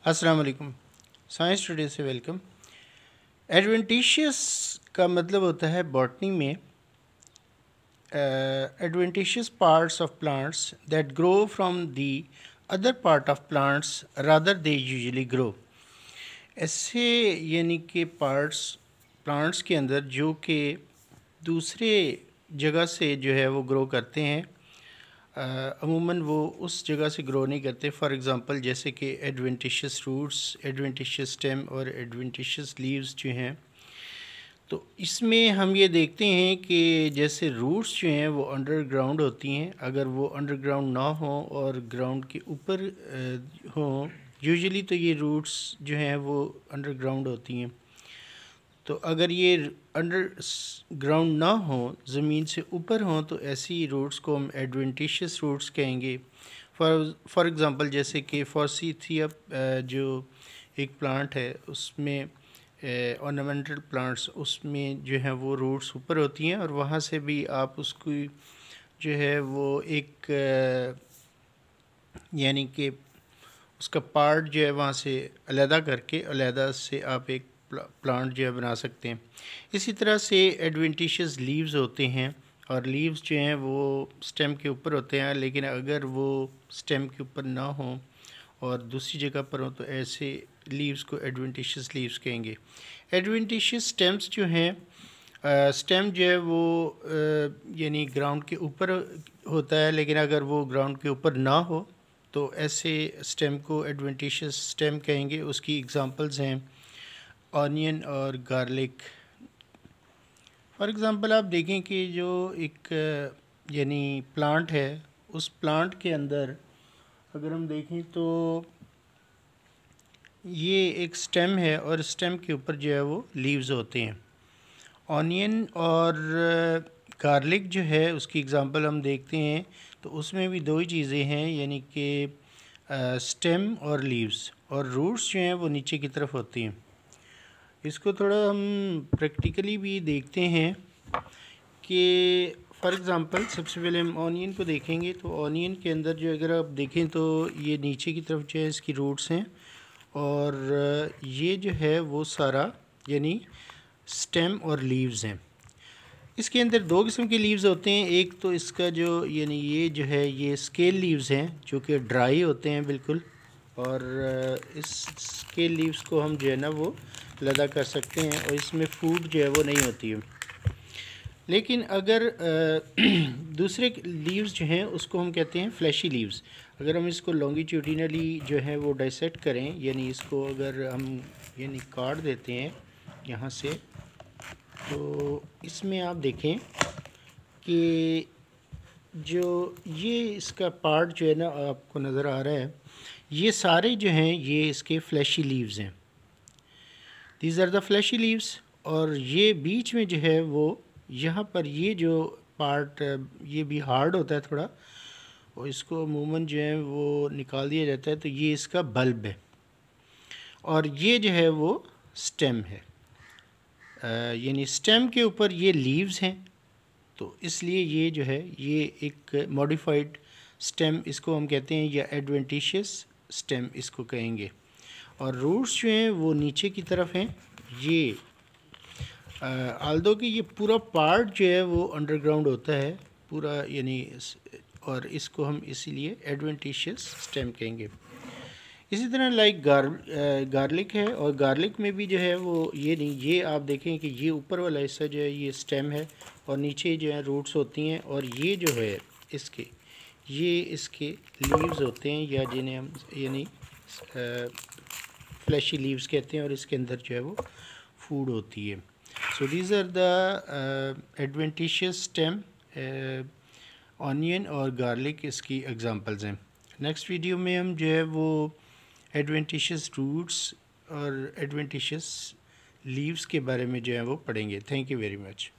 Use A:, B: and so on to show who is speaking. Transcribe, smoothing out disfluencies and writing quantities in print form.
A: अस्सलाम वालेकुम। Science today से वेलकम। एडवेंटिशियस का मतलब होता है बॉटनी में adventitious parts of plants that grow from the other part of plants rather they usually grow. ऐसे यानी कि पार्ट्स प्लांट्स के अंदर जो कि दूसरे जगह से जो है वो ग्रो करते हैं, अमूमन वो उस जगह से ग्रो नहीं करते। फॉर एग्ज़ाम्पल जैसे कि एडवेंटिशियस रूट्स, एडवेंटिशियस स्टेम और एडवेंटिशियस लीव्स जो हैं, तो इसमें हम ये देखते हैं कि जैसे रूट्स जो हैं वो अंडरग्राउंड होती हैं। अगर वो अंडरग्राउंड ना हो और ग्राउंड के ऊपर हों, यूजुअली तो ये रूट्स जो हैं वो अंडरग्राउंड होती हैं। तो अगर ये अंडर ग्राउंड ना हो, ज़मीन से ऊपर हों, तो ऐसी रूट्स को हम एडवेंटिशियस रूट्स कहेंगे। फॉर एग्ज़ाम्पल जैसे कि फॉर्सीथिया जो एक प्लांट है, उसमें ऑर्नामेंटल प्लांट्स, उसमें जो है वो रूट्स ऊपर होती हैं और वहाँ से भी आप उसको जो है वो एक यानी कि उसका पार्ट जो है वहाँ से अलहदा करके अलहदा से आप एक प्लांट जो है बना सकते हैं। इसी तरह से एडवेंटिशियस लीव्स होते हैं और लीव्स जो हैं वो स्टेम के ऊपर होते हैं, लेकिन अगर वो स्टेम के ऊपर ना हो और दूसरी जगह पर हो तो ऐसे लीव्स को एडवेंटिशियस लीव्स कहेंगे। एडवेंटिशियस स्टेम्स जो हैं, स्टेम जो है वो यानी ग्राउंड के ऊपर होता है, लेकिन अगर वो ग्राउंड के ऊपर ना हो तो ऐसे स्टेम को एडवेंटिशियस स्टेम कहेंगे। उसकी एग्जांपल्स हैं ऑनियन और गार्लिक। फॉर एग्ज़ाम्पल आप देखें कि जो एक यानी प्लांट है, उस प्लांट के अंदर अगर हम देखें तो ये एक स्टेम है और स्टेम के ऊपर जो है वो लीव्स होते हैं। ऑनियन और गार्लिक जो है उसकी एग्ज़ाम्पल हम देखते हैं तो उसमें भी दो ही चीज़ें हैं, यानी कि स्टेम और लीव्स, और रूट्स जो हैं वो नीचे की तरफ होती हैं। इसको थोड़ा हम प्रैक्टिकली भी देखते हैं कि फॉर एग्ज़ाम्पल सबसे पहले हम ऑनियन को देखेंगे तो ऑनियन के अंदर जो अगर आप देखें तो ये नीचे की तरफ जो है इसकी रूट्स हैं और ये जो है वो सारा यानी स्टेम और लीव्स हैं। इसके अंदर दो किस्म के लीव्स होते हैं। एक तो इसका जो यानी ये जो है ये स्केल लीव्स हैं जो कि ड्राई होते हैं बिल्कुल, और इस स्केल लीव्स को हम जो है ना वो लदा कर सकते हैं और इसमें फूड जो है वो नहीं होती है। लेकिन अगर दूसरे लीव्स जो हैं उसको हम कहते हैं फ्लैशी लीव्स। अगर हम इसको लॉन्गिट्यूडिनली जो है वो डाइसेक्ट करें, यानी इसको अगर हम यानी काट देते हैं यहाँ से, तो इसमें आप देखें कि जो ये इसका पार्ट जो है ना आपको नज़र आ रहा है, ये सारे जो हैं ये इसके फ्लैशी लीव्स हैं। These are the fleshy leaves. और ये बीच में जो है वो यहाँ पर ये जो पार्ट ये भी हार्ड होता है थोड़ा, और इसको अमूमन जो है वो निकाल दिया जाता है। तो ये इसका बल्ब है और ये जो है वो स्टेम है। यानी स्टेम के ऊपर ये लीव्स हैं, तो इसलिए ये जो है ये एक मॉडिफाइड स्टेम इसको हम कहते हैं, या एडवेंटिशियस स्टेम इसको कहेंगे। और रूट्स जो हैं वो नीचे की तरफ हैं। ये आल्दो कि ये पूरा पार्ट जो है वो अंडरग्राउंड होता है पूरा, यानी और इसको हम इसीलिए एडवेंटिशियस स्टेम कहेंगे। इसी तरह लाइक गार्लिक है, और गार्लिक में भी जो है वो ये नहीं, ये आप देखें कि ये ऊपर वाला हिस्सा जो है ये स्टेम है और नीचे जो है रूट्स होती हैं, और ये जो है ये इसके लीव्स होते हैं, या जिन्हें हम यानी फ्लैशी लीव्स कहते हैं, और इसके अंदर जो है वो फूड होती है। So these are the adventitious stem. Onion और गार्लिक इसकी एग्जांपल्स हैं। नेक्स्ट वीडियो में हम जो है वो एडवेंटिशियस रूट्स और एडवेंटिशियस लीव्स के बारे में जो है वो पढ़ेंगे। Thank you very much.